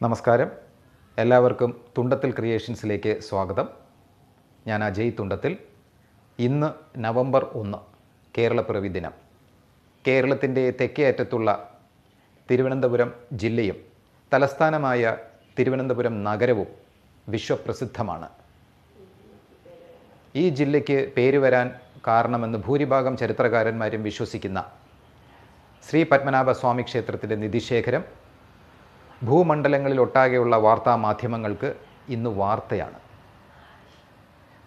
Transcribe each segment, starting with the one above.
നമസ്കാരം. എല്ലാവർക്കും തുണ്ടത്തിൽ ക്രിയേഷൻസിലേക്ക് സ്വാഗതം. ഞാൻ അജയ് തുണ്ടത്തിൽ. ഇന്ന് നവംബർ 1 കേരളപ്പിറവി ദിനം. കേരളത്തിൻ്റെ തെക്കേ അറ്റത്തുള്ള തിരുവനന്തപുരം ജില്ലയും തലസ്ഥാനമായ തിരുവനന്തപുരം നഗരവും വിശ്വപ്രസിദ്ധമാണ്. ഈ ജില്ലയ്ക്ക് പേര് വരാൻ കാരണമെന്ന് ഭൂരിഭാഗം ചരിത്രകാരന്മാരും വിശ്വസിക്കുന്ന ശ്രീ പത്മനാഭസ്വാമി ക്ഷേത്രത്തിൻ്റെ നിധിശേഖരം ഭൂമണ്ഡലങ്ങളിലൊട്ടാകെയുള്ള വാർത്താമാധ്യമങ്ങൾക്ക് ഇന്ന് വാർത്തയാണ്.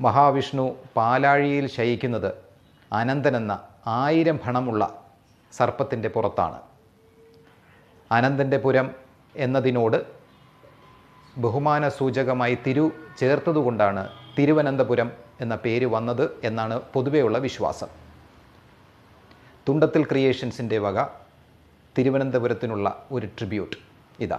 മഹാവിഷ്ണു പാലാഴിയിൽ ശയിക്കുന്നത് അനന്തനെന്ന 1000 ഭണമുള്ള സർപ്പത്തിൻ്റെ പുറത്താണ്. അനന്തൻ്റെ പുരം എന്നതിനോട് ബഹുമാന സൂചകമായി തിരു ചേർത്തതുകൊണ്ടാണ് തിരുവനന്തപുരം എന്ന പേര് വന്നത് എന്നാണ് പൊതുവെയുള്ള വിശ്വാസം. തുണ്ടത്തിൽ ക്രിയേഷൻസിൻ്റെ വക തിരുവനന്തപുരത്തിനുള്ള ഒരു ട്രിബ്യൂട്ട് ഇതാ.